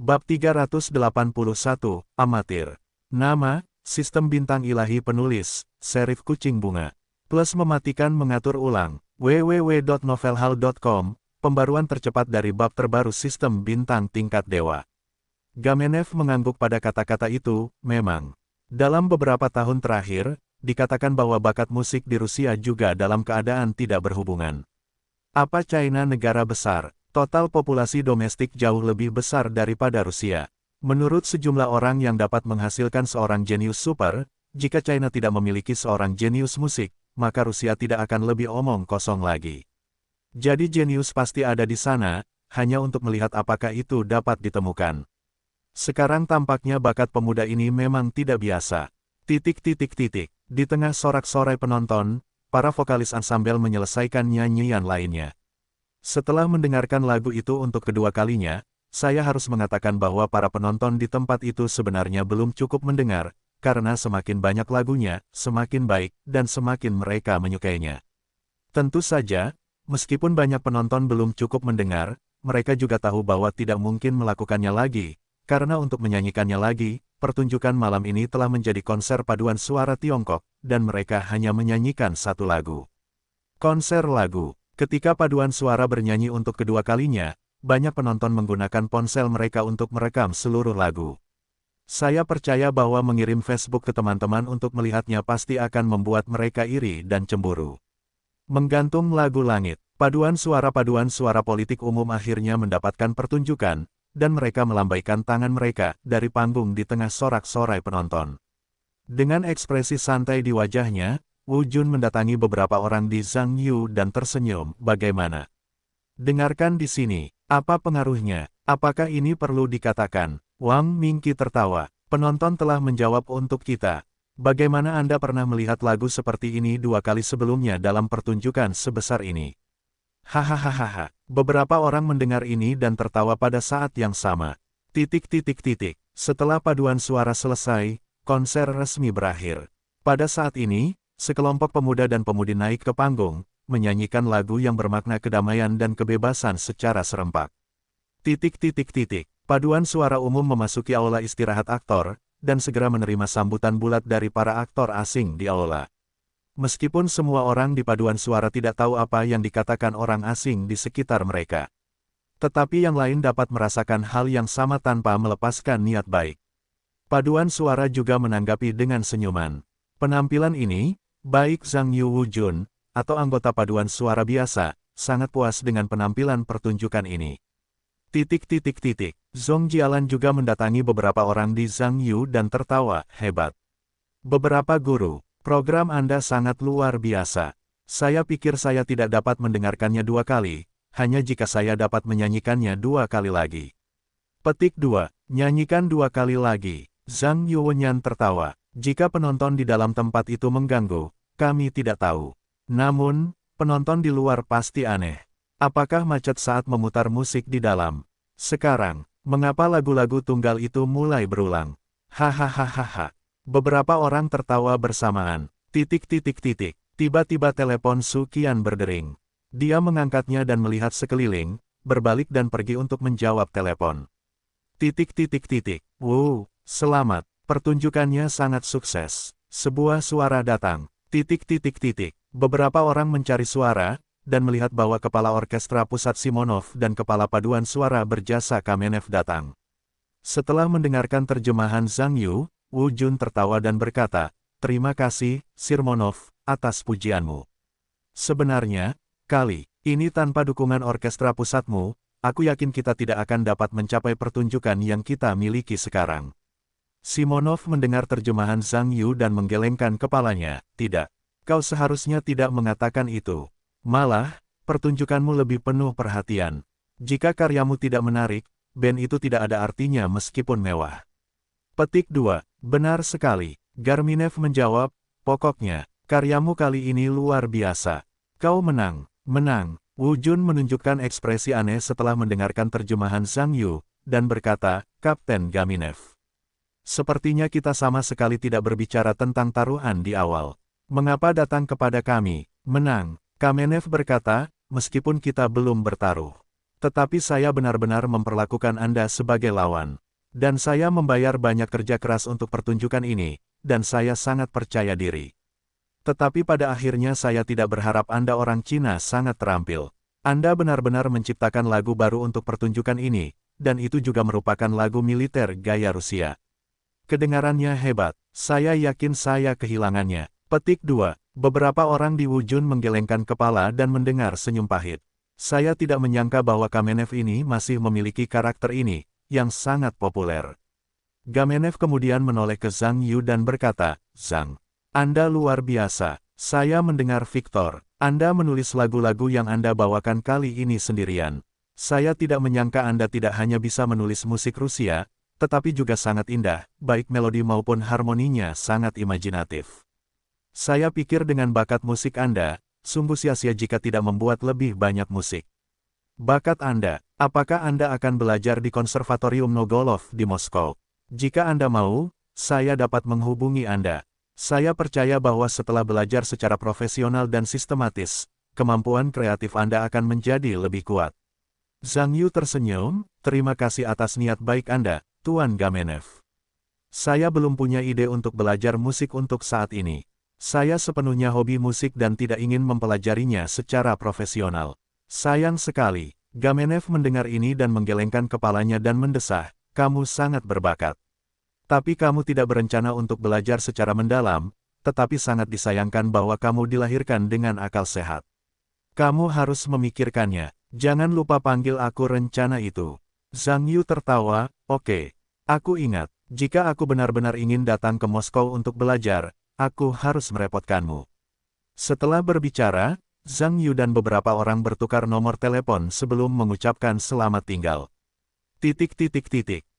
Bab 381, Amatir. Nama, Sistem Bintang Ilahi Penulis, Serif Kucing Bunga. Plus mematikan mengatur ulang, www.novelhal.com, pembaruan tercepat dari bab terbaru Sistem Bintang Tingkat Dewa. Gamenev mengangguk pada kata-kata itu, memang. Dalam beberapa tahun terakhir, dikatakan bahwa bakat musik di Rusia juga dalam keadaan tidak berhubungan. Apa China negara besar? Total populasi domestik jauh lebih besar daripada Rusia. Menurut sejumlah orang yang dapat menghasilkan seorang jenius super, jika China tidak memiliki seorang jenius musik, maka Rusia tidak akan lebih omong kosong lagi. Jadi jenius pasti ada di sana, hanya untuk melihat apakah itu dapat ditemukan. Sekarang tampaknya bakat pemuda ini memang tidak biasa. Di tengah sorak-sorai penonton, para vokalis ansambel menyelesaikan nyanyian lainnya. Setelah mendengarkan lagu itu untuk kedua kalinya, saya harus mengatakan bahwa para penonton di tempat itu sebenarnya belum cukup mendengar, karena semakin banyak lagunya, semakin baik, dan semakin mereka menyukainya. Tentu saja, meskipun banyak penonton belum cukup mendengar, mereka juga tahu bahwa tidak mungkin melakukannya lagi, karena untuk menyanyikannya lagi, pertunjukan malam ini telah menjadi konser paduan suara Tiongkok, dan mereka hanya menyanyikan satu lagu. Konser lagu. Ketika paduan suara bernyanyi untuk kedua kalinya, banyak penonton menggunakan ponsel mereka untuk merekam seluruh lagu. Saya percaya bahwa mengirim Facebook ke teman-teman untuk melihatnya pasti akan membuat mereka iri dan cemburu. Menggantung lagu langit, paduan suara politik umum akhirnya mendapatkan pertunjukan, dan mereka melambaikan tangan mereka dari panggung di tengah sorak-sorai penonton. Dengan ekspresi santai di wajahnya, Wu Jun mendatangi beberapa orang di Zhang Yu dan tersenyum, bagaimana? Dengarkan di sini, apa pengaruhnya? Apakah ini perlu dikatakan? Wang Mingqi tertawa, penonton telah menjawab untuk kita. Bagaimana Anda pernah melihat lagu seperti ini dua kali sebelumnya dalam pertunjukan sebesar ini? Hahaha, beberapa orang mendengar ini dan tertawa pada saat yang sama. Setelah paduan suara selesai, konser resmi berakhir. Pada saat ini, sekelompok pemuda dan pemudi naik ke panggung, menyanyikan lagu yang bermakna kedamaian dan kebebasan secara serempak. Paduan suara umum memasuki aula istirahat aktor, dan segera menerima sambutan bulat dari para aktor asing di aula. Meskipun semua orang di paduan suara tidak tahu apa yang dikatakan orang asing di sekitar mereka. Tetapi yang lain dapat merasakan hal yang sama tanpa melepaskan niat baik. Paduan suara juga menanggapi dengan senyuman. Penampilan ini, baik Zhang Yu Wu Jun, atau anggota paduan suara biasa, sangat puas dengan penampilan pertunjukan ini. Zhong Jialan juga mendatangi beberapa orang di Zhang Yu dan tertawa, hebat. Beberapa guru, program Anda sangat luar biasa. Saya pikir saya tidak dapat mendengarkannya dua kali, hanya jika saya dapat menyanyikannya dua kali lagi. Petik 2, nyanyikan dua kali lagi. Zhang Yuwenyan tertawa. Jika penonton di dalam tempat itu mengganggu, kami tidak tahu. Namun, penonton di luar pasti aneh. Apakah macet saat memutar musik di dalam? Sekarang, mengapa lagu-lagu tunggal itu mulai berulang? Hahaha. Beberapa orang tertawa bersamaan. Tiba-tiba telepon Su Qian berdering. Dia mengangkatnya dan melihat sekeliling, berbalik dan pergi untuk menjawab telepon. Wow, selamat. Pertunjukannya sangat sukses. Sebuah suara datang. Beberapa orang mencari suara, dan melihat bahwa kepala orkestra pusat Simonov dan kepala paduan suara berjasa Kamenev datang. Setelah mendengarkan terjemahan Zhang Yu, Wu Jun tertawa dan berkata, "Terima kasih, Simonov, atas pujianmu. Sebenarnya, kali ini tanpa dukungan orkestra pusatmu, aku yakin kita tidak akan dapat mencapai pertunjukan yang kita miliki sekarang." Simonov mendengar terjemahan Zhang Yu dan menggelengkan kepalanya. Tidak. Kau seharusnya tidak mengatakan itu. Malah, pertunjukanmu lebih penuh perhatian. Jika karyamu tidak menarik, band itu tidak ada artinya meskipun mewah. Petik 2. Benar sekali. Garminev menjawab, pokoknya, karyamu kali ini luar biasa. Kau menang. Wu Jun menunjukkan ekspresi aneh setelah mendengarkan terjemahan Zhang Yu, dan berkata, Kapten Gaminev. Sepertinya kita sama sekali tidak berbicara tentang taruhan di awal. Mengapa datang kepada kami? Menang. Kamenev berkata, meskipun kita belum bertaruh. Tetapi saya benar-benar memperlakukan Anda sebagai lawan. Dan saya membayar banyak kerja keras untuk pertunjukan ini, dan saya sangat percaya diri. Tetapi pada akhirnya saya tidak berharap Anda orang Cina sangat terampil. Anda benar-benar menciptakan lagu baru untuk pertunjukan ini, dan itu juga merupakan lagu militer gaya Rusia. Kedengarannya hebat, saya yakin saya kehilangannya. Petik 2. Beberapa orang di Wujun menggelengkan kepala dan mendengar senyum pahit. Saya tidak menyangka bahwa Kamenev ini masih memiliki karakter ini, yang sangat populer. Kamenev kemudian menoleh ke Zhang Yu dan berkata, Zhang, Anda luar biasa. Saya mendengar Victor, Anda menulis lagu-lagu yang Anda bawakan kali ini sendirian. Saya tidak menyangka Anda tidak hanya bisa menulis musik Rusia, tetapi juga sangat indah, baik melodi maupun harmoninya sangat imajinatif. Saya pikir dengan bakat musik Anda, sungguh sia-sia jika tidak membuat lebih banyak musik. Bakat Anda, apakah Anda akan belajar di Konservatorium Nogolov di Moskow? Jika Anda mau, saya dapat menghubungi Anda. Saya percaya bahwa setelah belajar secara profesional dan sistematis, kemampuan kreatif Anda akan menjadi lebih kuat. Zhang Yu tersenyum, terima kasih atas niat baik Anda, Tuan Kamenev. Saya belum punya ide untuk belajar musik untuk saat ini. Saya sepenuhnya hobi musik dan tidak ingin mempelajarinya secara profesional. Sayang sekali, Kamenev mendengar ini dan menggelengkan kepalanya dan mendesah, kamu sangat berbakat. Tapi kamu tidak berencana untuk belajar secara mendalam, tetapi sangat disayangkan bahwa kamu dilahirkan dengan akal sehat. Kamu harus memikirkannya, jangan lupa panggil aku rencana itu. Zhang Yu tertawa, oke. Aku ingat, jika aku benar-benar ingin datang ke Moskow untuk belajar, aku harus merepotkanmu. Setelah berbicara, Zhang Yu dan beberapa orang bertukar nomor telepon sebelum mengucapkan selamat tinggal.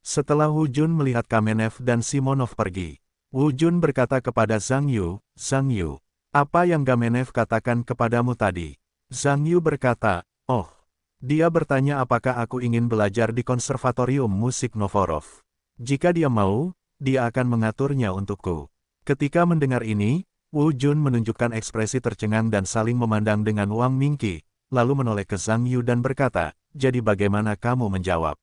Setelah Wu Jun melihat Kamenev dan Simonov pergi, Wu Jun berkata kepada Zhang Yu, apa yang Kamenev katakan kepadamu tadi? Zhang Yu berkata, oh, dia bertanya apakah aku ingin belajar di Konservatorium Musik Novorov. Jika dia mau, dia akan mengaturnya untukku. Ketika mendengar ini, Wu Jun menunjukkan ekspresi tercengang dan saling memandang dengan Wang Mingqi, lalu menoleh ke Zhang Yu dan berkata, jadi bagaimana kamu menjawab?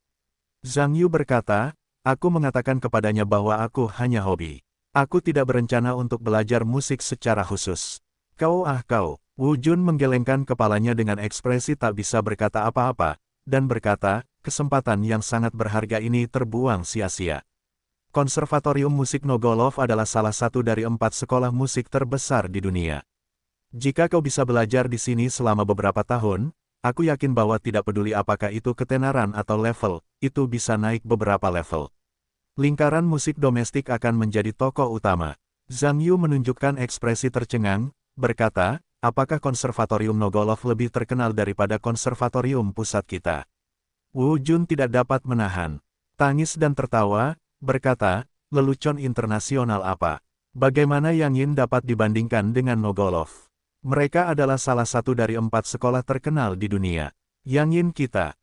Zhang Yu berkata, aku mengatakan kepadanya bahwa aku hanya hobi. Aku tidak berencana untuk belajar musik secara khusus. Kau. Wu Jun menggelengkan kepalanya dengan ekspresi tak bisa berkata apa-apa, dan berkata, kesempatan yang sangat berharga ini terbuang sia-sia. Konservatorium Musik Nogolov adalah salah satu dari 4 sekolah musik terbesar di dunia. Jika kau bisa belajar di sini selama beberapa tahun, aku yakin bahwa tidak peduli apakah itu ketenaran atau level, itu bisa naik beberapa level. Lingkaran musik domestik akan menjadi tokoh utama. Zhang Yu menunjukkan ekspresi tercengang, berkata, apakah Konservatorium Nogolov lebih terkenal daripada konservatorium pusat kita? Wu Jun tidak dapat menahan tangis dan tertawa, berkata, lelucon internasional apa? Bagaimana Yang Yin dapat dibandingkan dengan Nogolov? Mereka adalah salah satu dari 4 sekolah terkenal di dunia. Yang Yin kita,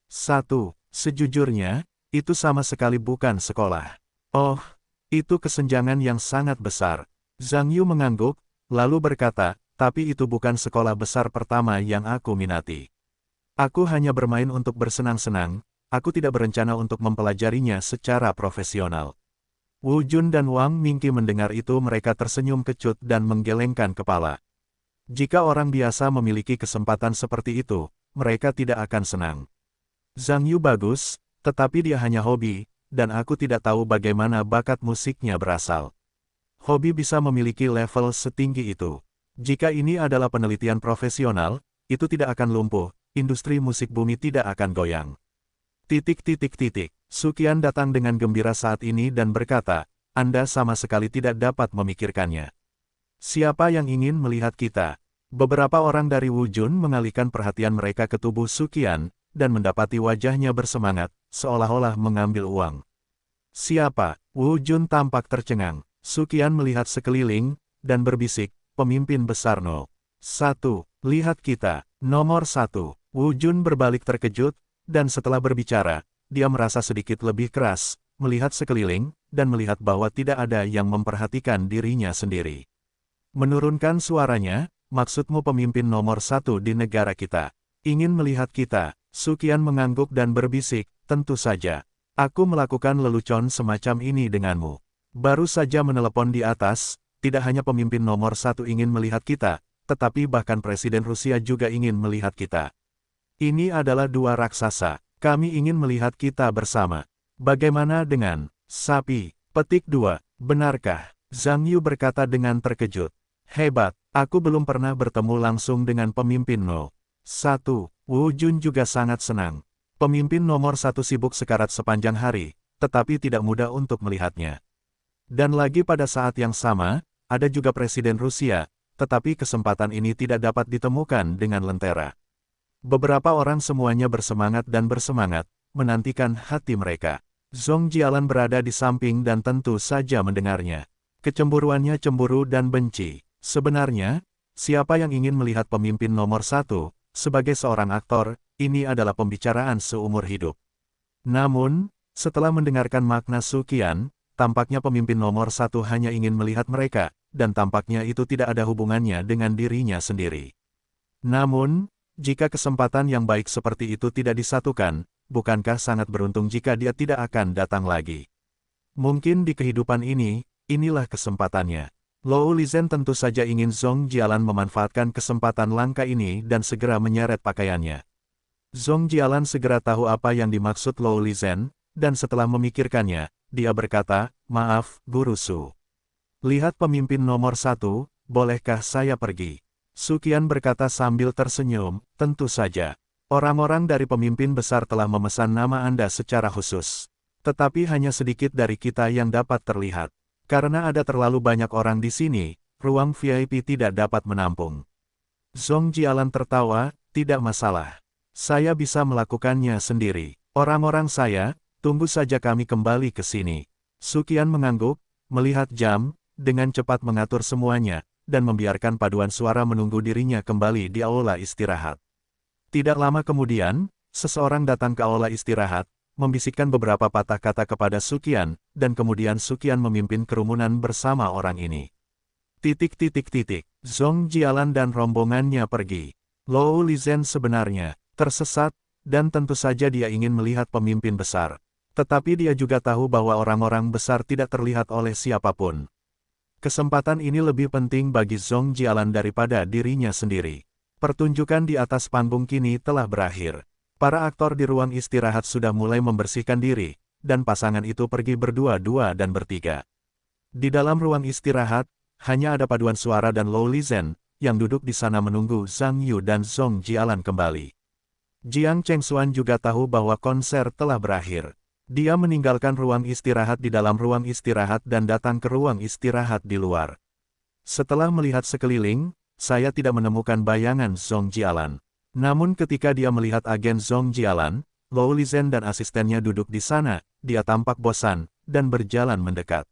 sejujurnya, itu sama sekali bukan sekolah. Oh, itu kesenjangan yang sangat besar. Zhang Yu mengangguk, lalu berkata, tapi itu bukan sekolah besar pertama yang aku minati. Aku hanya bermain untuk bersenang-senang, aku tidak berencana untuk mempelajarinya secara profesional. Wu Jun dan Wang Mingqi mendengar itu mereka tersenyum kecut dan menggelengkan kepala. Jika orang biasa memiliki kesempatan seperti itu, mereka tidak akan senang. Zhang Yu bagus, tetapi dia hanya hobi, dan aku tidak tahu bagaimana bakat musiknya berasal. Hobi bisa memiliki level setinggi itu. Jika ini adalah penelitian profesional, itu tidak akan lumpuh, industri musik bumi tidak akan goyang. Sukian datang dengan gembira saat ini dan berkata, Anda sama sekali tidak dapat memikirkannya. Siapa yang ingin melihat kita? Beberapa orang dari Wu Jun mengalihkan perhatian mereka ke tubuh Sukian, dan mendapati wajahnya bersemangat, seolah-olah mengambil uang. Siapa? Wu Jun tampak tercengang. Sukian melihat sekeliling, dan berbisik, pemimpin besar No. 1. Lihat kita. Nomor 1. Wu Jun berbalik terkejut, dan setelah berbicara, dia merasa sedikit lebih keras, melihat sekeliling, dan melihat bahwa tidak ada yang memperhatikan dirinya sendiri. Menurunkan suaranya, maksudmu pemimpin nomor 1 di negara kita. Ingin melihat kita, Suqian mengangguk dan berbisik, tentu saja. Aku melakukan lelucon semacam ini denganmu. Baru saja menelepon di atas, tidak hanya pemimpin nomor satu ingin melihat kita, tetapi bahkan Presiden Rusia juga ingin melihat kita. Ini adalah dua raksasa. Kami ingin melihat kita bersama. Bagaimana dengan sapi? Petik 2. Benarkah? Zhang Yu berkata dengan terkejut. Hebat, aku belum pernah bertemu langsung dengan pemimpin No. 1. Wu Jun juga sangat senang. Pemimpin nomor satu sibuk sekarat sepanjang hari, tetapi tidak mudah untuk melihatnya. Dan lagi pada saat yang sama, ada juga Presiden Rusia, tetapi kesempatan ini tidak dapat ditemukan dengan lentera. Beberapa orang semuanya bersemangat dan bersemangat, menantikan hati mereka. Zhong Jialan berada di samping dan tentu saja mendengarnya. Kecemburuannya cemburu dan benci. Sebenarnya, siapa yang ingin melihat pemimpin nomor satu, sebagai seorang aktor, ini adalah pembicaraan seumur hidup. Namun, setelah mendengarkan makna Suqian, tampaknya pemimpin nomor satu hanya ingin melihat mereka, dan tampaknya itu tidak ada hubungannya dengan dirinya sendiri. Namun, jika kesempatan yang baik seperti itu tidak disatukan, bukankah sangat beruntung jika dia tidak akan datang lagi? Mungkin di kehidupan ini, inilah kesempatannya. Lou Lizhen tentu saja ingin Zhong Jialan memanfaatkan kesempatan langka ini dan segera menyeret pakaiannya. Zhong Jialan segera tahu apa yang dimaksud Lou Lizhen, dan setelah memikirkannya, dia berkata, "Maaf, Guru Su. Lihat pemimpin nomor satu, bolehkah saya pergi?" Suqian berkata sambil tersenyum, "Tentu saja. Orang-orang dari pemimpin besar telah memesan nama Anda secara khusus. Tetapi hanya sedikit dari kita yang dapat terlihat. Karena ada terlalu banyak orang di sini, ruang VIP tidak dapat menampung." Zhong Jialan tertawa, "Tidak masalah. Saya bisa melakukannya sendiri. Orang-orang saya, tunggu saja kami kembali ke sini." Suqian mengangguk, melihat jam, dengan cepat mengatur semuanya, dan membiarkan paduan suara menunggu dirinya kembali di aula istirahat. Tidak lama kemudian, seseorang datang ke aula istirahat, membisikkan beberapa patah kata kepada Suqian, dan kemudian Suqian memimpin kerumunan bersama orang ini. Zhong Jialan dan rombongannya pergi. Lou Lizhen sebenarnya tersesat, dan tentu saja dia ingin melihat pemimpin besar. Tetapi dia juga tahu bahwa orang-orang besar tidak terlihat oleh siapapun. Kesempatan ini lebih penting bagi Zhong Jialan daripada dirinya sendiri. Pertunjukan di atas panggung kini telah berakhir. Para aktor di ruang istirahat sudah mulai membersihkan diri, dan pasangan itu pergi berdua-dua dan bertiga. Di dalam ruang istirahat, hanya ada paduan suara dan Lou Lizhen, yang duduk di sana menunggu Zhang Yu dan Zhong Jialan kembali. Jiang Chengxuan juga tahu bahwa konser telah berakhir. Dia meninggalkan ruang istirahat di dalam ruang istirahat dan datang ke ruang istirahat di luar. Setelah melihat sekeliling, saya tidak menemukan bayangan Zhong Jialan. Namun ketika dia melihat agen Zhong Jialan, Lou Lizhen dan asistennya duduk di sana, dia tampak bosan, dan berjalan mendekat.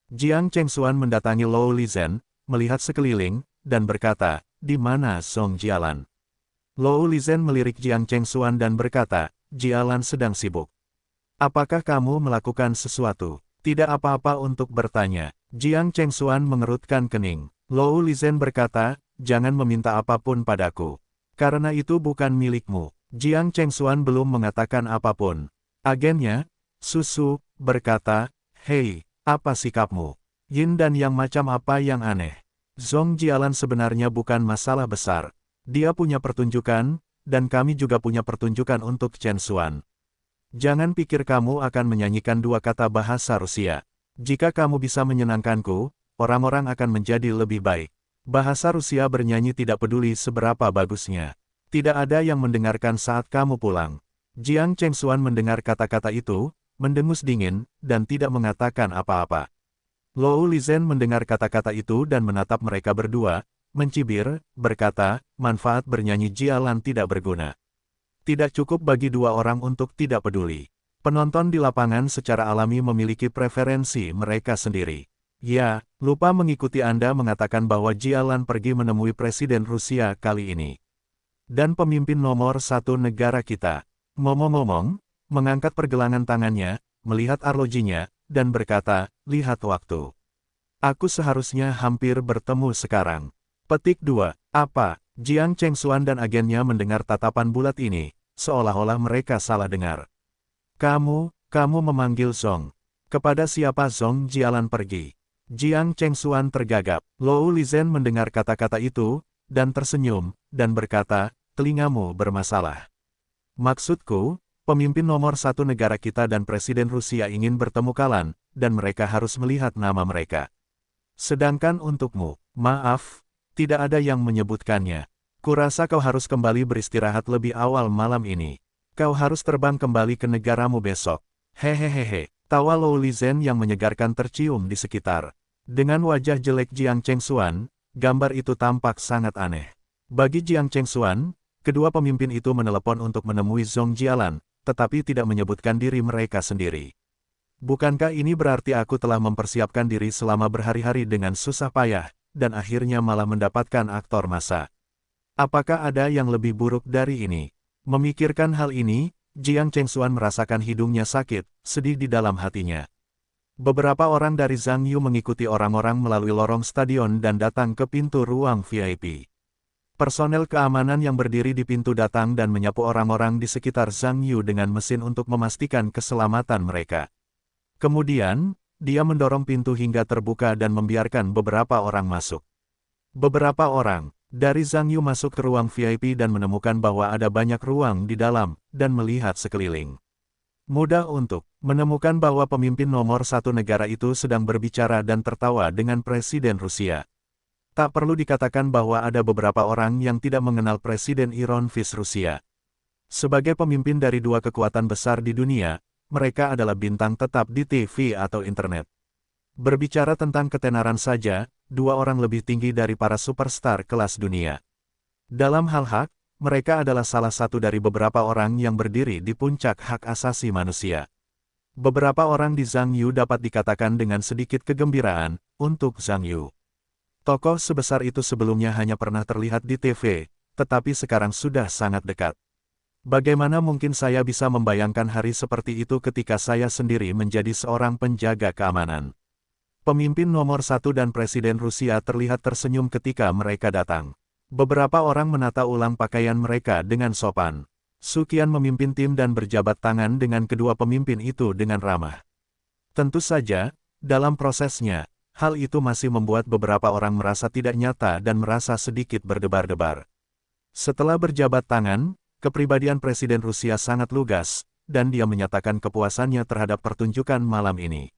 Jiang Chengxuan mendatangi Lou Lizhen, melihat sekeliling, dan berkata, "Di mana Zhong Jialan?" Lou Lizhen melirik Jiang Chengxuan dan berkata, "Jialan sedang sibuk. Apakah kamu melakukan sesuatu?" "Tidak apa-apa untuk bertanya." Jiang Chengxuan mengerutkan kening. Lou Lizhen berkata, "Jangan meminta apapun padaku. Karena itu bukan milikmu." Jiang Chengxuan belum mengatakan apapun. Agennya, Susu, berkata, "Hei, apa sikapmu? Yin dan yang macam apa yang aneh?" Zhong Jialan sebenarnya bukan masalah besar. Dia punya pertunjukan, dan kami juga punya pertunjukan untuk Chen Xuan. Jangan pikir kamu akan menyanyikan dua kata bahasa Rusia. Jika kamu bisa menyenangkanku, orang-orang akan menjadi lebih baik. Bahasa Rusia bernyanyi tidak peduli seberapa bagusnya. Tidak ada yang mendengarkan saat kamu pulang. Jiang Chengxuan mendengar kata-kata itu, mendengus dingin, dan tidak mengatakan apa-apa. Lou Lizhen mendengar kata-kata itu dan menatap mereka berdua, mencibir, berkata, "Manfaat bernyanyi Jialan tidak berguna. Tidak cukup bagi dua orang untuk tidak peduli. Penonton di lapangan secara alami memiliki preferensi mereka sendiri. Ya, lupa mengikuti Anda mengatakan bahwa Jialan pergi menemui Presiden Rusia kali ini. Dan pemimpin nomor satu negara kita." Ngomong-ngomong, mengangkat pergelangan tangannya, melihat arlojinya, dan berkata, "Lihat waktu. Aku seharusnya hampir bertemu sekarang." Petik 2. Apa? Jiang Chengxuan dan agennya mendengar tatapan bulat ini, seolah-olah mereka salah dengar. Kamu memanggil Zhong. Kepada siapa Zhong Jialan pergi? Jiang Chengxuan tergagap. Lou Lizhen mendengar kata-kata itu, dan tersenyum, dan berkata, telingamu bermasalah. Maksudku, pemimpin nomor satu negara kita dan Presiden Rusia ingin bertemu Kalan, dan mereka harus melihat nama mereka. Sedangkan untukmu, maaf, tidak ada yang menyebutkannya. Kurasa kau harus kembali beristirahat lebih awal malam ini. Kau harus terbang kembali ke negaramu besok. Hehehehe, tawa Lou Lizhen yang menyegarkan tercium di sekitar. Dengan wajah jelek Jiang Chengxuan, gambar itu tampak sangat aneh. Bagi Jiang Chengxuan, kedua pemimpin itu menelepon untuk menemui Zhong Jialan, tetapi tidak menyebutkan diri mereka sendiri. Bukankah ini berarti aku telah mempersiapkan diri selama berhari-hari dengan susah payah, dan akhirnya malah mendapatkan aktor masa? Apakah ada yang lebih buruk dari ini? Memikirkan hal ini, Jiang Chengxuan merasakan hidungnya sakit, sedih di dalam hatinya. Beberapa orang dari Zhang Yu mengikuti orang-orang melalui lorong stadion dan datang ke pintu ruang VIP. Personel keamanan yang berdiri di pintu datang dan menyapu orang-orang di sekitar Zhang Yu dengan mesin untuk memastikan keselamatan mereka. Kemudian, dia mendorong pintu hingga terbuka dan membiarkan beberapa orang masuk. Beberapa orang dari Zhang Yu masuk ke ruang VIP dan menemukan bahwa ada banyak ruang di dalam, dan melihat sekeliling. Mudah untuk menemukan bahwa pemimpin nomor satu negara itu sedang berbicara dan tertawa dengan Presiden Rusia. Tak perlu dikatakan bahwa ada beberapa orang yang tidak mengenal Presiden Ironvis Rusia. Sebagai pemimpin dari dua kekuatan besar di dunia, mereka adalah bintang tetap di TV atau internet. Berbicara tentang ketenaran saja, dua orang lebih tinggi dari para superstar kelas dunia. Dalam hal hak, mereka adalah salah satu dari beberapa orang yang berdiri di puncak hak asasi manusia. Beberapa orang di Zhang Yu dapat dikatakan dengan sedikit kegembiraan, untuk Zhang Yu. Tokoh sebesar itu sebelumnya hanya pernah terlihat di TV, tetapi sekarang sudah sangat dekat. Bagaimana mungkin saya bisa membayangkan hari seperti itu ketika saya sendiri menjadi seorang penjaga keamanan? Pemimpin nomor satu dan Presiden Rusia terlihat tersenyum ketika mereka datang. Beberapa orang menata ulang pakaian mereka dengan sopan. Sukian memimpin tim dan berjabat tangan dengan kedua pemimpin itu dengan ramah. Tentu saja, dalam prosesnya, hal itu masih membuat beberapa orang merasa tidak nyata dan merasa sedikit berdebar-debar. Setelah berjabat tangan, kepribadian Presiden Rusia sangat lugas, dan dia menyatakan kepuasannya terhadap pertunjukan malam ini.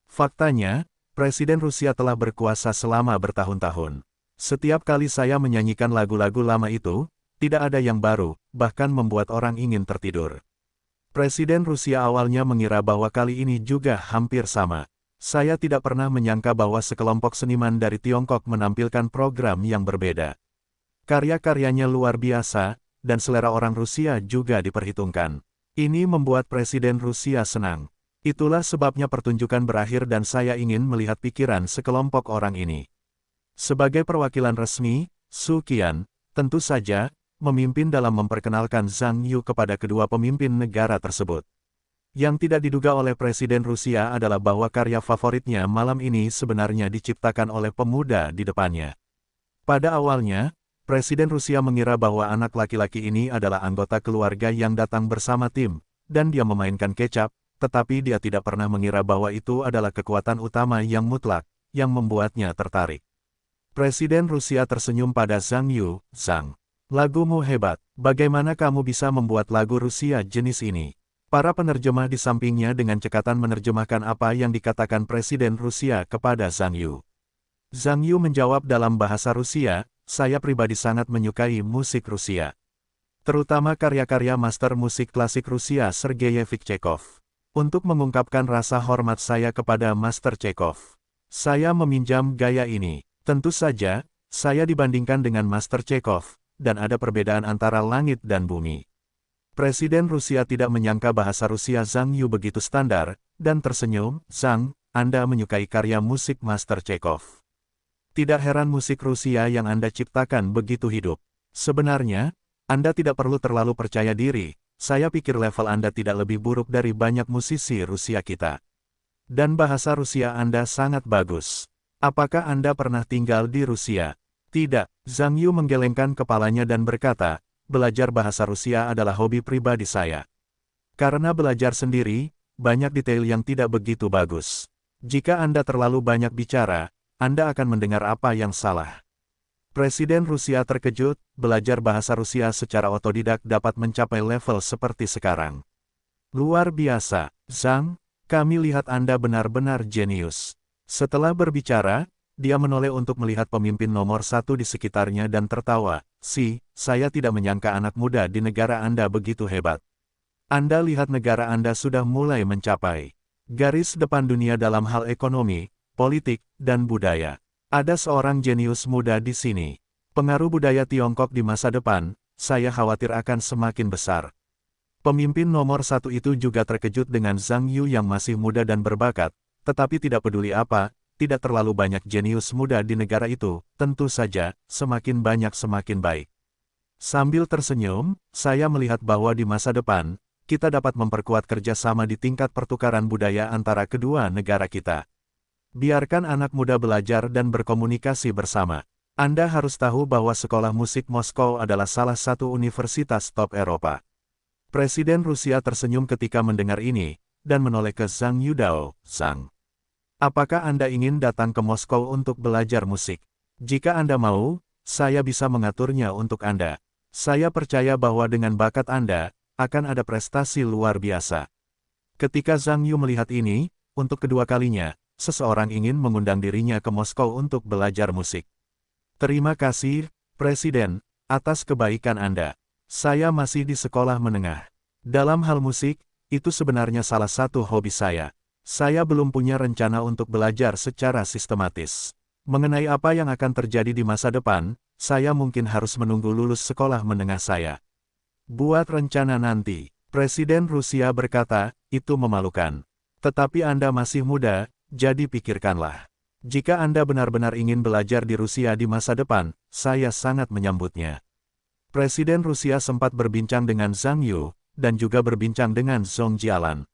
Faktanya, Presiden Rusia telah berkuasa selama bertahun-tahun. Setiap kali saya menyanyikan lagu-lagu lama itu, tidak ada yang baru, bahkan membuat orang ingin tertidur. Presiden Rusia awalnya mengira bahwa kali ini juga hampir sama. Saya tidak pernah menyangka bahwa sekelompok seniman dari Tiongkok menampilkan program yang berbeda. Karya-karyanya luar biasa, dan selera orang Rusia juga diperhitungkan. Ini membuat Presiden Rusia senang. Itulah sebabnya pertunjukan berakhir dan saya ingin melihat pikiran sekelompok orang ini. Sebagai perwakilan resmi, Su Qian, tentu saja, memimpin dalam memperkenalkan Zhang Yu kepada kedua pemimpin negara tersebut. Yang tidak diduga oleh Presiden Rusia adalah bahwa karya favoritnya malam ini sebenarnya diciptakan oleh pemuda di depannya. Pada awalnya, Presiden Rusia mengira bahwa anak laki-laki ini adalah anggota keluarga yang datang bersama tim, dan dia memainkan kecap, tetapi dia tidak pernah mengira bahwa itu adalah kekuatan utama yang mutlak, yang membuatnya tertarik. Presiden Rusia tersenyum pada Zhang Yu, "Zhang, lagumu hebat, bagaimana kamu bisa membuat lagu Rusia jenis ini?" Para penerjemah di sampingnya dengan cekatan menerjemahkan apa yang dikatakan Presiden Rusia kepada Zhang Yu. Zhang Yu menjawab dalam bahasa Rusia, "Saya pribadi sangat menyukai musik Rusia. Terutama karya-karya master musik klasik Rusia Sergeyevich Chekhov. Untuk mengungkapkan rasa hormat saya kepada Master Chekhov, saya meminjam gaya ini. Tentu saja, saya dibandingkan dengan Master Chekhov, dan ada perbedaan antara langit dan bumi." Presiden Rusia tidak menyangka bahasa Rusia Zhang Yu begitu standar, dan tersenyum, "Zhang, Anda menyukai karya musik Master Chekhov. Tidak heran musik Rusia yang Anda ciptakan begitu hidup. Sebenarnya, Anda tidak perlu terlalu percaya diri, saya pikir level Anda tidak lebih buruk dari banyak musisi Rusia kita. Dan bahasa Rusia Anda sangat bagus. Apakah Anda pernah tinggal di Rusia?" "Tidak," Zhang Yu menggelengkan kepalanya dan berkata, belajar bahasa Rusia adalah hobi pribadi saya. Karena belajar sendiri, banyak detail yang tidak begitu bagus. Jika Anda terlalu banyak bicara, Anda akan mendengar apa yang salah. Presiden Rusia terkejut, belajar bahasa Rusia secara otodidak dapat mencapai level seperti sekarang. Luar biasa, Zhang, kami lihat Anda benar-benar jenius. Setelah berbicara, dia menoleh untuk melihat pemimpin nomor satu di sekitarnya dan tertawa. Saya tidak menyangka anak muda di negara Anda begitu hebat. Anda lihat negara Anda sudah mulai mencapai garis depan dunia dalam hal ekonomi, politik, dan budaya. Ada seorang jenius muda di sini. Pengaruh budaya Tiongkok di masa depan, saya khawatir akan semakin besar. Pemimpin nomor satu itu juga terkejut dengan Zhang Yu yang masih muda dan berbakat, tetapi tidak peduli apa, tidak terlalu banyak jenius muda di negara itu, tentu saja, semakin banyak semakin baik. Sambil tersenyum, saya melihat bahwa di masa depan, kita dapat memperkuat kerjasama di tingkat pertukaran budaya antara kedua negara kita. Biarkan anak muda belajar dan berkomunikasi bersama. Anda harus tahu bahwa Sekolah Musik Moskow adalah salah satu universitas top Eropa. Presiden Rusia tersenyum ketika mendengar ini, dan menoleh ke Zhang Yudao. Zhang, apakah Anda ingin datang ke Moskow untuk belajar musik? Jika Anda mau, saya bisa mengaturnya untuk Anda. Saya percaya bahwa dengan bakat Anda, akan ada prestasi luar biasa. Ketika Zhang Yu melihat ini, untuk kedua kalinya, seseorang ingin mengundang dirinya ke Moskow untuk belajar musik. Terima kasih, Presiden, atas kebaikan Anda. Saya masih di sekolah menengah. Dalam hal musik, itu sebenarnya salah satu hobi saya. Saya belum punya rencana untuk belajar secara sistematis. Mengenai apa yang akan terjadi di masa depan, saya mungkin harus menunggu lulus sekolah menengah saya. Buat rencana nanti, Presiden Rusia berkata, itu memalukan. Tetapi Anda masih muda, jadi pikirkanlah. Jika Anda benar-benar ingin belajar di Rusia di masa depan, saya sangat menyambutnya. Presiden Rusia sempat berbincang dengan Zhang Yu, dan juga berbincang dengan Zhong Jialan.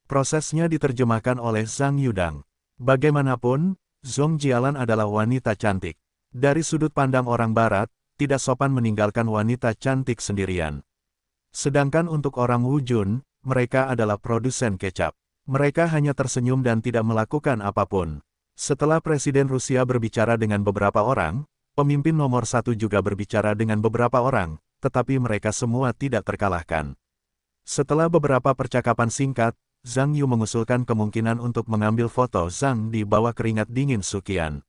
Prosesnya diterjemahkan oleh Zhang Yudang. Bagaimanapun, Zhong Jialan adalah wanita cantik. Dari sudut pandang orang Barat, tidak sopan meninggalkan wanita cantik sendirian. Sedangkan untuk orang Wujun, mereka adalah produsen kecap. Mereka hanya tersenyum dan tidak melakukan apapun. Setelah Presiden Rusia berbicara dengan beberapa orang, pemimpin nomor satu juga berbicara dengan beberapa orang, tetapi mereka semua tidak terkalahkan. Setelah beberapa percakapan singkat, Zhang Yu mengusulkan kemungkinan untuk mengambil foto Zhang di bawah keringat dingin Sukian.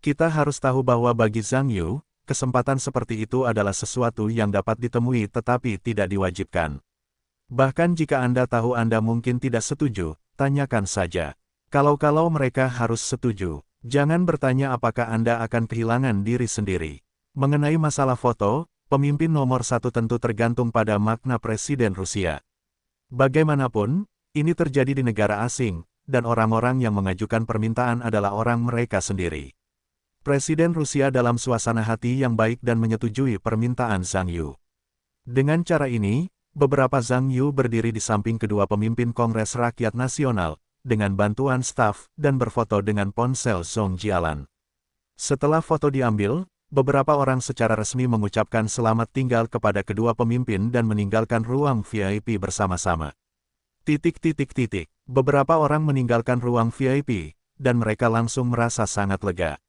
Kita harus tahu bahwa bagi Zhang Yu, kesempatan seperti itu adalah sesuatu yang dapat ditemui tetapi tidak diwajibkan. Bahkan jika Anda tahu Anda mungkin tidak setuju, tanyakan saja. Kalau mereka harus setuju, jangan bertanya apakah Anda akan kehilangan diri sendiri. Mengenai masalah foto, pemimpin nomor satu tentu tergantung pada makna Presiden Rusia. Bagaimanapun, ini terjadi di negara asing, dan orang-orang yang mengajukan permintaan adalah orang mereka sendiri. Presiden Rusia dalam suasana hati yang baik dan menyetujui permintaan Zhang Yu. Dengan cara ini, beberapa Zhang Yu berdiri di samping kedua pemimpin Kongres Rakyat Nasional, dengan bantuan staf, dan berfoto dengan ponsel Zhong Jialan. Setelah foto diambil, beberapa orang secara resmi mengucapkan selamat tinggal kepada kedua pemimpin dan meninggalkan ruang VIP bersama-sama. Beberapa orang meninggalkan ruang VIP, dan mereka langsung merasa sangat lega.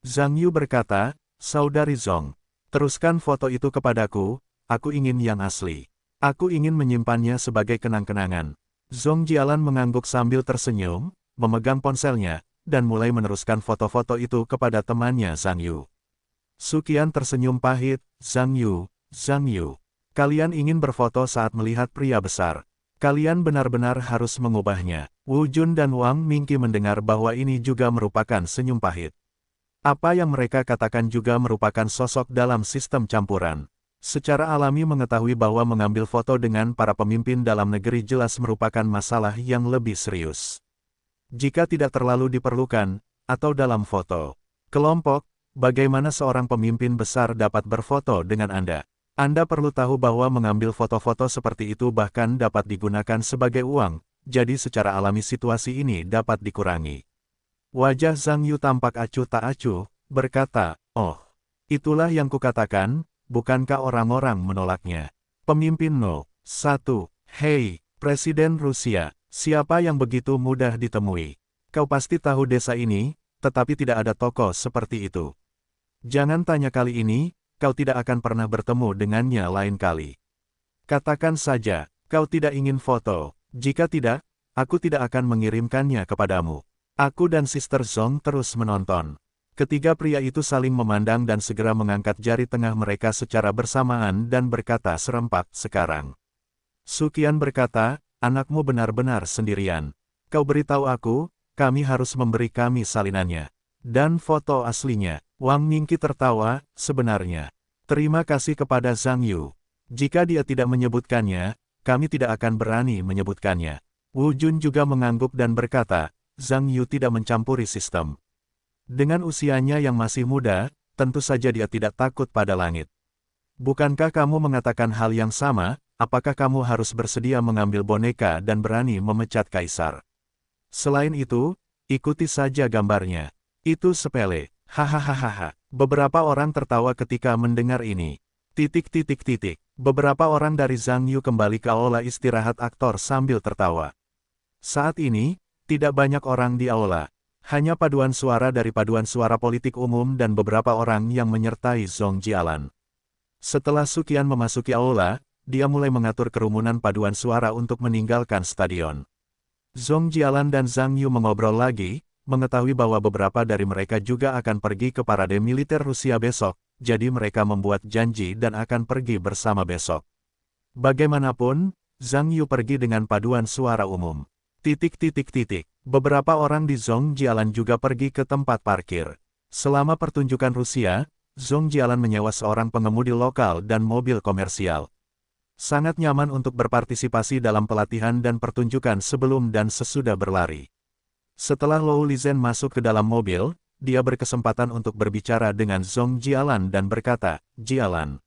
Zhang Yu berkata, Saudari Zhong, teruskan foto itu kepadaku, aku ingin yang asli. Aku ingin menyimpannya sebagai kenang-kenangan. Zhong Jialan mengangguk sambil tersenyum, memegang ponselnya, dan mulai meneruskan foto-foto itu kepada temannya Zhang Yu. Sukian tersenyum pahit, Zhang Yu, kalian ingin berfoto saat melihat pria besar. Kalian benar-benar harus mengubahnya. Wu Jun dan Wang Mingqi mendengar bahwa ini juga merupakan senyum pahit. Apa yang mereka katakan juga merupakan sosok dalam sistem campuran. Secara alami mengetahui bahwa mengambil foto dengan para pemimpin dalam negeri jelas merupakan masalah yang lebih serius. Jika tidak terlalu diperlukan, atau dalam foto kelompok, bagaimana seorang pemimpin besar dapat berfoto dengan Anda? Anda perlu tahu bahwa mengambil foto-foto seperti itu bahkan dapat digunakan sebagai uang, jadi secara alami situasi ini dapat dikurangi. Wajah Zhang Yu tampak acuh tak acuh, berkata, oh, itulah yang kukatakan, bukankah orang-orang menolaknya? Pemimpin 01. Hei, Presiden Rusia, siapa yang begitu mudah ditemui? Kau pasti tahu desa ini, tetapi tidak ada tokoh seperti itu. Jangan tanya kali ini, kau tidak akan pernah bertemu dengannya lain kali. Katakan saja, kau tidak ingin foto. Jika tidak, aku tidak akan mengirimkannya kepadamu. Aku dan Sister Zong terus menonton. Ketiga pria itu saling memandang dan segera mengangkat jari tengah mereka secara bersamaan dan berkata serempak, sekarang. Sukian berkata, anakmu benar-benar sendirian. Kau beritahu aku, kami harus memberi kami salinannya. Dan foto aslinya. Wang Ningqi tertawa, sebenarnya. Terima kasih kepada Zhang Yu. Jika dia tidak menyebutkannya, kami tidak akan berani menyebutkannya. Wu Jun juga mengangguk dan berkata, Zhang Yu tidak mencampuri sistem. Dengan usianya yang masih muda, tentu saja dia tidak takut pada langit. Bukankah kamu mengatakan hal yang sama? Apakah kamu harus bersedia mengambil boneka dan berani memecat kaisar? Selain itu, ikuti saja gambarnya. Itu sepele. Hahaha. Beberapa orang tertawa ketika mendengar ini. Beberapa orang dari Zhang Yu kembali ke aula istirahat aktor sambil tertawa. Saat ini, tidak banyak orang di aula. Hanya paduan suara dari paduan suara politik umum dan beberapa orang yang menyertai Zhong Jialan. Setelah Sukian memasuki aula, dia mulai mengatur kerumunan paduan suara untuk meninggalkan stadion. Zhong Jialan dan Zhang Yu mengobrol lagi, mengetahui bahwa beberapa dari mereka juga akan pergi ke parade militer Rusia besok, jadi mereka membuat janji dan akan pergi bersama besok. Bagaimanapun, Zhang Yu pergi dengan paduan suara umum. Beberapa orang di Zhong Jialan juga pergi ke tempat parkir. Selama pertunjukan Rusia, Zhong Jialan menyewa seorang pengemudi lokal dan mobil komersial. Sangat nyaman untuk berpartisipasi dalam pelatihan dan pertunjukan sebelum dan sesudah berlari. Setelah Lou Lizhen masuk ke dalam mobil, dia berkesempatan untuk berbicara dengan Zhong Jialan dan berkata, Jialan,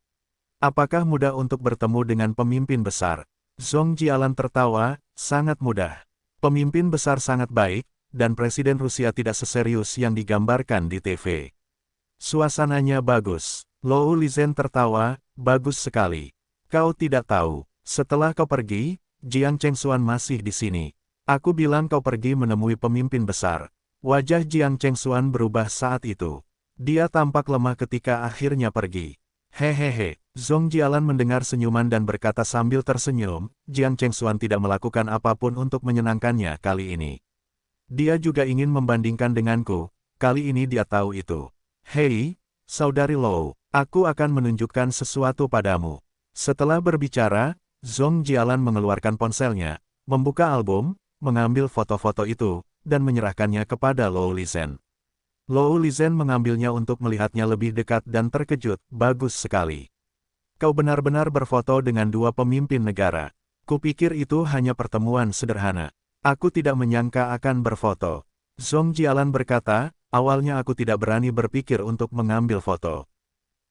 apakah mudah untuk bertemu dengan pemimpin besar? Zhong Jialan tertawa, sangat mudah. Pemimpin besar sangat baik, dan Presiden Rusia tidak seserius yang digambarkan di TV. Suasananya bagus. Lou Lizhen tertawa, bagus sekali. Kau tidak tahu, setelah kau pergi, Jiang Chengxuan masih di sini. Aku bilang kau pergi menemui pemimpin besar. Wajah Jiang Chengxuan berubah saat itu. Dia tampak lemah ketika akhirnya pergi. Hehehe. Zhong Jialan mendengar senyuman dan berkata sambil tersenyum, Jiang Chengxuan tidak melakukan apapun untuk menyenangkannya kali ini. Dia juga ingin membandingkan denganku, kali ini dia tahu itu. Hei, saudari Lou, aku akan menunjukkan sesuatu padamu. Setelah berbicara, Zhong Jialan mengeluarkan ponselnya, membuka album, mengambil foto-foto itu, dan menyerahkannya kepada Lou Lizhen. Lou Lizhen mengambilnya untuk melihatnya lebih dekat dan terkejut, bagus sekali. Kau benar-benar berfoto dengan dua pemimpin negara. Kupikir itu hanya pertemuan sederhana. Aku tidak menyangka akan berfoto. Zhong Jialan berkata, awalnya aku tidak berani berpikir untuk mengambil foto.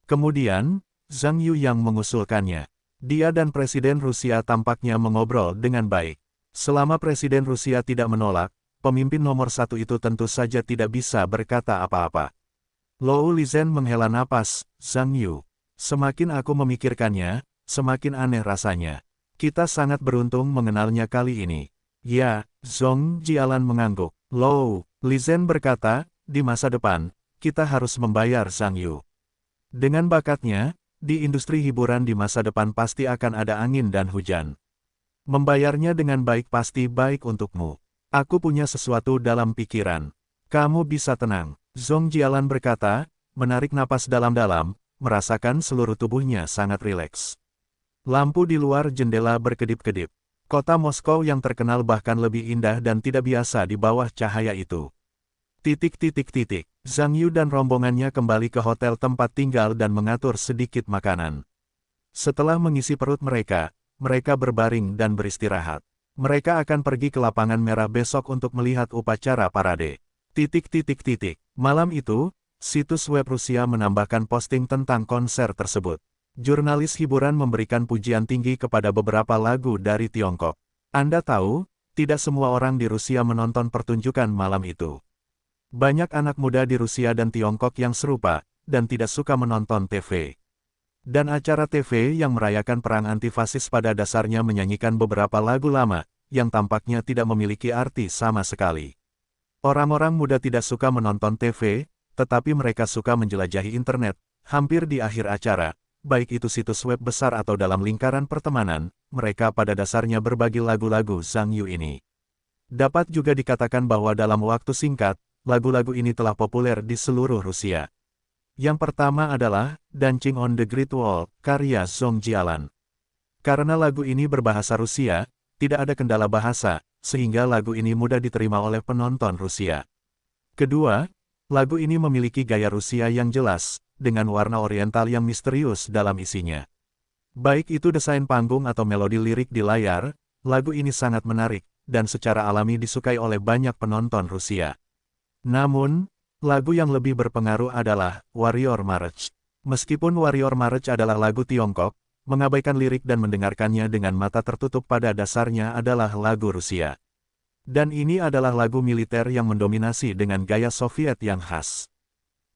Kemudian, Zhang Yu yang mengusulkannya. Dia dan Presiden Rusia tampaknya mengobrol dengan baik. Selama Presiden Rusia tidak menolak, pemimpin nomor satu itu tentu saja tidak bisa berkata apa-apa. Lou Lizhen menghela napas, Zhang Yu. Semakin aku memikirkannya, semakin aneh rasanya. Kita sangat beruntung mengenalnya kali ini. Ya, Zhong Jialan mengangguk. Lou Lizhen berkata, di masa depan, kita harus membayar Zhang Yu. Dengan bakatnya, di industri hiburan di masa depan pasti akan ada angin dan hujan. Membayarnya dengan baik pasti baik untukmu. Aku punya sesuatu dalam pikiran. Kamu bisa tenang. Zhong Jialan berkata, menarik napas dalam-dalam, merasakan seluruh tubuhnya sangat rileks. Lampu di luar jendela berkedip-kedip. Kota Moskow yang terkenal bahkan lebih indah dan tidak biasa di bawah cahaya itu. Zhang Yu dan rombongannya kembali ke hotel tempat tinggal dan mengatur sedikit makanan. Setelah mengisi perut mereka, mereka berbaring dan beristirahat. Mereka akan pergi ke lapangan merah besok untuk melihat upacara parade. Malam itu, situs web Rusia menambahkan posting tentang konser tersebut. Jurnalis hiburan memberikan pujian tinggi kepada beberapa lagu dari Tiongkok. Anda tahu, tidak semua orang di Rusia menonton pertunjukan malam itu. Banyak anak muda di Rusia dan Tiongkok yang serupa, dan tidak suka menonton TV. Dan acara TV yang merayakan perang antifasis pada dasarnya menyanyikan beberapa lagu lama, yang tampaknya tidak memiliki arti sama sekali. Orang-orang muda tidak suka menonton TV, tetapi mereka suka menjelajahi internet. Hampir di akhir acara, baik itu situs web besar atau dalam lingkaran pertemanan, mereka pada dasarnya berbagi lagu-lagu Zhang Yu ini. Dapat juga dikatakan bahwa dalam waktu singkat, lagu-lagu ini telah populer di seluruh Rusia. Yang pertama adalah Dancing on the Great Wall, karya Song Jialan. Karena lagu ini berbahasa Rusia, tidak ada kendala bahasa, sehingga lagu ini mudah diterima oleh penonton Rusia. Kedua, lagu ini memiliki gaya Rusia yang jelas, dengan warna oriental yang misterius dalam isinya. Baik itu desain panggung atau melodi lirik di layar, lagu ini sangat menarik, dan secara alami disukai oleh banyak penonton Rusia. Namun, lagu yang lebih berpengaruh adalah Warrior March. Meskipun Warrior March adalah lagu Tiongkok, mengabaikan lirik dan mendengarkannya dengan mata tertutup pada dasarnya adalah lagu Rusia. Dan ini adalah lagu militer yang mendominasi dengan gaya Soviet yang khas.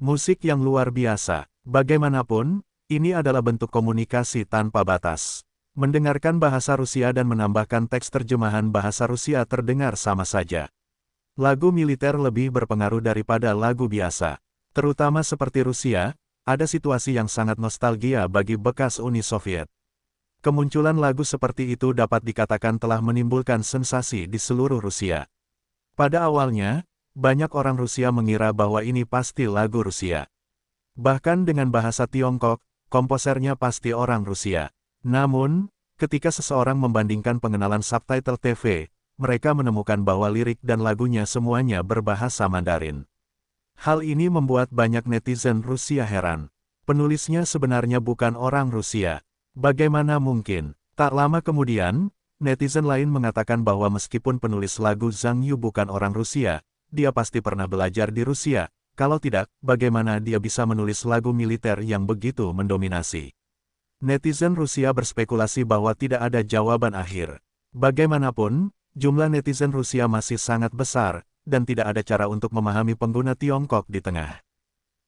Musik yang luar biasa. Bagaimanapun, ini adalah bentuk komunikasi tanpa batas. Mendengarkan bahasa Rusia dan menambahkan teks terjemahan bahasa Rusia terdengar sama saja. Lagu militer lebih berpengaruh daripada lagu biasa. Terutama seperti Rusia, ada situasi yang sangat nostalgia bagi bekas Uni Soviet. Kemunculan lagu seperti itu dapat dikatakan telah menimbulkan sensasi di seluruh Rusia. Pada awalnya, banyak orang Rusia mengira bahwa ini pasti lagu Rusia. Bahkan dengan bahasa Tiongkok, komposernya pasti orang Rusia. Namun, ketika seseorang membandingkan pengenalan subtitle TV, mereka menemukan bahwa lirik dan lagunya semuanya berbahasa Mandarin. Hal ini membuat banyak netizen Rusia heran. Penulisnya sebenarnya bukan orang Rusia. Bagaimana mungkin? Tak lama kemudian, netizen lain mengatakan bahwa meskipun penulis lagu Zhang Yu bukan orang Rusia, dia pasti pernah belajar di Rusia. Kalau tidak, bagaimana dia bisa menulis lagu militer yang begitu mendominasi? Netizen Rusia berspekulasi bahwa tidak ada jawaban akhir. Bagaimanapun, jumlah netizen Rusia masih sangat besar, dan tidak ada cara untuk memahami pengguna Tiongkok di tengah.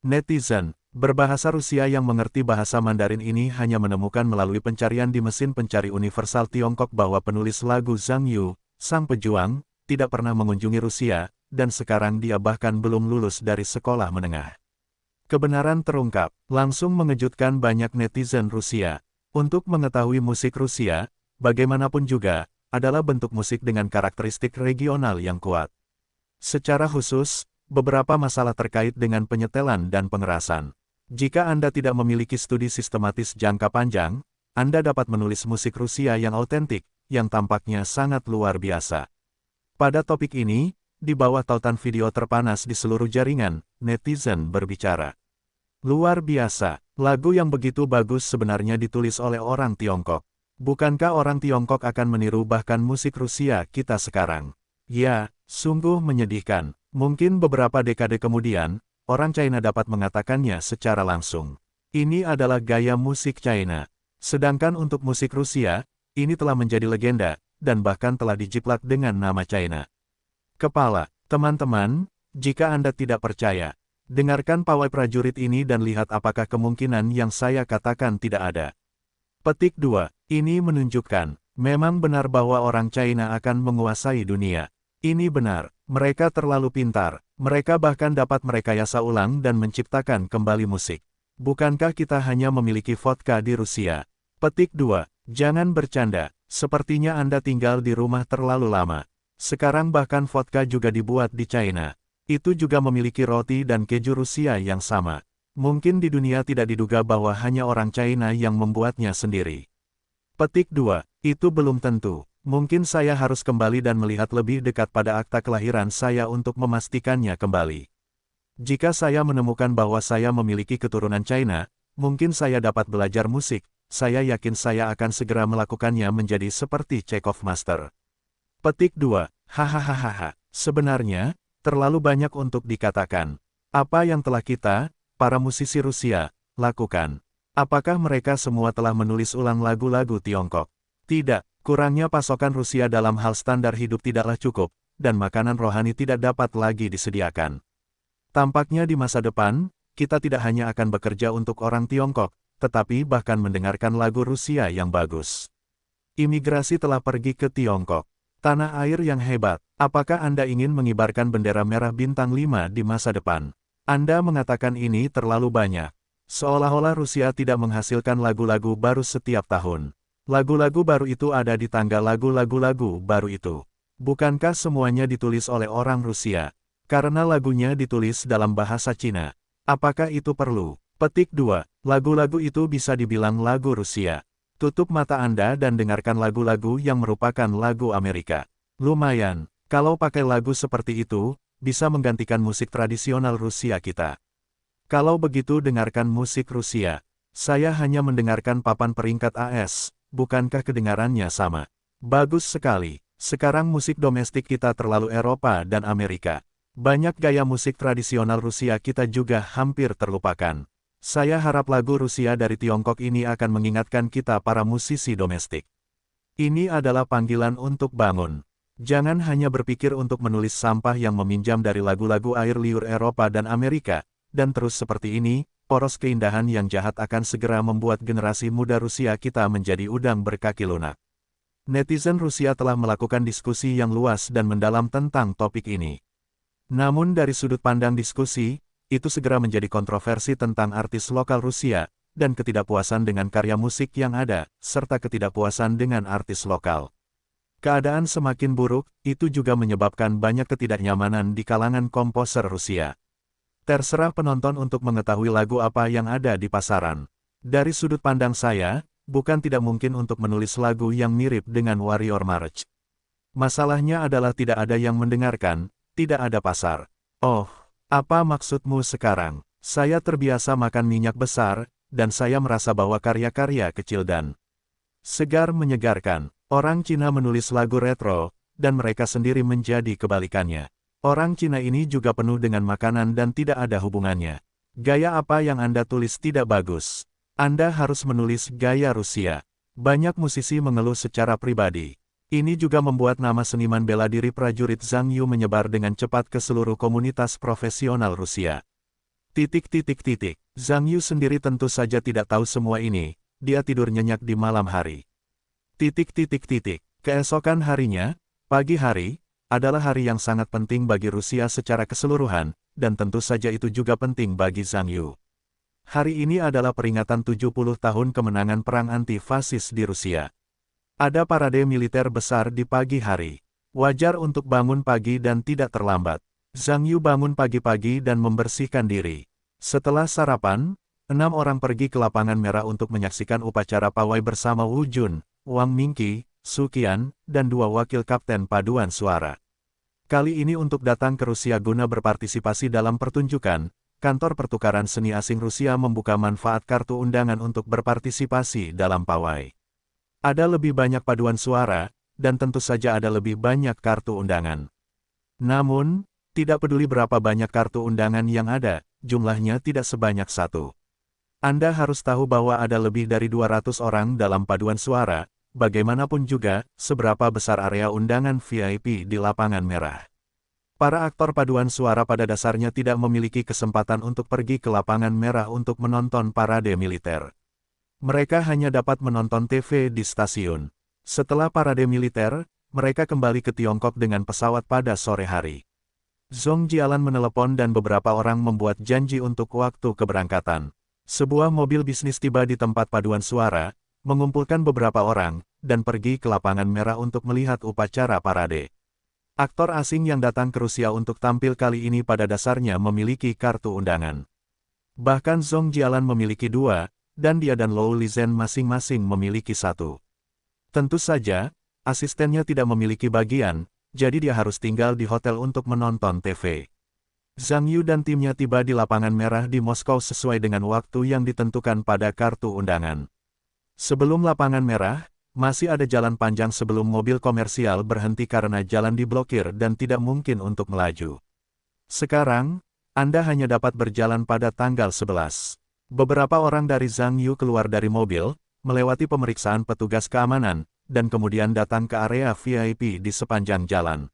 Netizen berbahasa Rusia yang mengerti bahasa Mandarin ini hanya menemukan melalui pencarian di mesin pencari universal Tiongkok bahwa penulis lagu Zhang Yu, sang pejuang, tidak pernah mengunjungi Rusia, dan sekarang dia bahkan belum lulus dari sekolah menengah. Kebenaran terungkap, langsung mengejutkan banyak netizen Rusia. Untuk mengetahui musik Rusia, bagaimanapun juga, adalah bentuk musik dengan karakteristik regional yang kuat. Secara khusus, beberapa masalah terkait dengan penyetelan dan pengerasan. Jika Anda tidak memiliki studi sistematis jangka panjang, Anda dapat menulis musik Rusia yang autentik, yang tampaknya sangat luar biasa. Pada topik ini, di bawah tautan video terpanas di seluruh jaringan, netizen berbicara. Luar biasa, lagu yang begitu bagus sebenarnya ditulis oleh orang Tiongkok. Bukankah orang Tiongkok akan meniru bahkan musik Rusia kita sekarang? Ya, sungguh menyedihkan. Mungkin beberapa dekade kemudian, orang China dapat mengatakannya secara langsung. Ini adalah gaya musik China. Sedangkan untuk musik Rusia, ini telah menjadi legenda, dan bahkan telah dijiplak dengan nama China. Kepala, teman-teman, jika Anda tidak percaya, dengarkan pawai prajurit ini dan lihat apakah kemungkinan yang saya katakan tidak ada. Petik 2. Ini menunjukkan, memang benar bahwa orang China akan menguasai dunia. Ini benar, mereka terlalu pintar, mereka bahkan dapat merekayasa ulang dan menciptakan kembali musik. Bukankah kita hanya memiliki vodka di Rusia? Petik 2. Jangan bercanda, sepertinya Anda tinggal di rumah terlalu lama. Sekarang bahkan vodka juga dibuat di China. Itu juga memiliki roti dan keju Rusia yang sama. Mungkin di dunia tidak diduga bahwa hanya orang China yang membuatnya sendiri. Petik 2. Itu belum tentu. Mungkin saya harus kembali dan melihat lebih dekat pada akta kelahiran saya untuk memastikannya kembali. Jika saya menemukan bahwa saya memiliki keturunan China, mungkin saya dapat belajar musik. Saya yakin saya akan segera melakukannya menjadi seperti Chekhov Master. Petik 2. Hahaha. Sebenarnya, terlalu banyak untuk dikatakan. Apa yang telah kita, para musisi Rusia, lakukan? Apakah mereka semua telah menulis ulang lagu-lagu Tiongkok? Tidak, kurangnya pasokan Rusia dalam hal standar hidup tidaklah cukup, dan makanan rohani tidak dapat lagi disediakan. Tampaknya di masa depan, kita tidak hanya akan bekerja untuk orang Tiongkok, tetapi bahkan mendengarkan lagu Rusia yang bagus. Imigrasi telah pergi ke Tiongkok. Tanah air yang hebat. Apakah Anda ingin mengibarkan bendera merah bintang 5 di masa depan? Anda mengatakan ini terlalu banyak. Seolah-olah Rusia tidak menghasilkan lagu-lagu baru setiap tahun. Lagu-lagu baru itu ada di tangga lagu-lagu baru itu. Bukankah semuanya ditulis oleh orang Rusia? Karena lagunya ditulis dalam bahasa Cina. Apakah itu perlu? Petik 2. Lagu-lagu itu bisa dibilang lagu Rusia. Tutup mata Anda dan dengarkan lagu-lagu yang merupakan lagu Amerika. Lumayan, kalau pakai lagu seperti itu, bisa menggantikan musik tradisional Rusia kita. Kalau begitu dengarkan musik Rusia. Saya hanya mendengarkan papan peringkat AS, bukankah kedengarannya sama? Bagus sekali. Sekarang musik domestik kita terlalu Eropa dan Amerika. Banyak gaya musik tradisional Rusia kita juga hampir terlupakan. Saya harap lagu Rusia dari Tiongkok ini akan mengingatkan kita para musisi domestik. Ini adalah panggilan untuk bangun. Jangan hanya berpikir untuk menulis sampah yang meminjam dari lagu-lagu air liur Eropa dan Amerika, dan terus seperti ini, poros keindahan yang jahat akan segera membuat generasi muda Rusia kita menjadi udang berkaki lunak. Netizen Rusia telah melakukan diskusi yang luas dan mendalam tentang topik ini. Namun dari sudut pandang diskusi, itu segera menjadi kontroversi tentang artis lokal Rusia, dan ketidakpuasan dengan karya musik yang ada, serta ketidakpuasan dengan artis lokal. Keadaan semakin buruk, itu juga menyebabkan banyak ketidaknyamanan di kalangan komposer Rusia. Terserah penonton untuk mengetahui lagu apa yang ada di pasaran. Dari sudut pandang saya, bukan tidak mungkin untuk menulis lagu yang mirip dengan Warrior March. Masalahnya adalah tidak ada yang mendengarkan, tidak ada pasar. Oh, apa maksudmu sekarang? Saya terbiasa makan minyak besar, dan saya merasa bahwa karya-karya kecil dan segar menyegarkan. Orang Cina menulis lagu retro, dan mereka sendiri menjadi kebalikannya. Orang Cina ini juga penuh dengan makanan dan tidak ada hubungannya. Gaya apa yang Anda tulis tidak bagus. Anda harus menulis gaya Rusia. Banyak musisi mengeluh secara pribadi. Ini juga membuat nama seniman bela diri prajurit Zhang Yu menyebar dengan cepat ke seluruh komunitas profesional Rusia. Zhang Yu sendiri tentu saja tidak tahu semua ini, dia tidur nyenyak di malam hari. Keesokan harinya, pagi hari, adalah hari yang sangat penting bagi Rusia secara keseluruhan, dan tentu saja itu juga penting bagi Zhang Yu. Hari ini adalah peringatan 70 tahun kemenangan perang anti-fasis di Rusia. Ada parade militer besar di pagi hari. Wajar untuk bangun pagi dan tidak terlambat. Zhang Yu bangun pagi-pagi dan membersihkan diri. Setelah sarapan, 6 orang pergi ke lapangan merah untuk menyaksikan upacara pawai bersama Wu Jun, Wang Mingqi, Su Qian, dan 2 wakil kapten paduan suara. Kali ini untuk datang ke Rusia guna berpartisipasi dalam pertunjukan, kantor pertukaran seni asing Rusia membuka manfaat kartu undangan untuk berpartisipasi dalam pawai. Ada lebih banyak paduan suara, dan tentu saja ada lebih banyak kartu undangan. Namun, tidak peduli berapa banyak kartu undangan yang ada, jumlahnya tidak sebanyak satu. Anda harus tahu bahwa ada lebih dari 200 orang dalam paduan suara, bagaimanapun juga, seberapa besar area undangan VIP di lapangan merah. Para aktor paduan suara pada dasarnya tidak memiliki kesempatan untuk pergi ke lapangan merah untuk menonton parade militer. Mereka hanya dapat menonton TV di stasiun. Setelah parade militer, mereka kembali ke Tiongkok dengan pesawat pada sore hari. Zhong Jialan menelepon dan beberapa orang membuat janji untuk waktu keberangkatan. Sebuah mobil bisnis tiba di tempat paduan suara, mengumpulkan beberapa orang, dan pergi ke lapangan merah untuk melihat upacara parade. Aktor asing yang datang ke Rusia untuk tampil kali ini pada dasarnya memiliki kartu undangan. Bahkan Zhong Jialan memiliki 2, dan dia dan Lou Lizhen masing-masing memiliki 1. Tentu saja, asistennya tidak memiliki bagian, jadi dia harus tinggal di hotel untuk menonton TV. Zhang Yu dan timnya tiba di lapangan merah di Moskow sesuai dengan waktu yang ditentukan pada kartu undangan. Sebelum lapangan merah, masih ada jalan panjang sebelum mobil komersial berhenti karena jalan diblokir dan tidak mungkin untuk melaju. Sekarang, Anda hanya dapat berjalan pada tanggal 11. Beberapa orang dari Zhang Yu keluar dari mobil, melewati pemeriksaan petugas keamanan, dan kemudian datang ke area VIP di sepanjang jalan.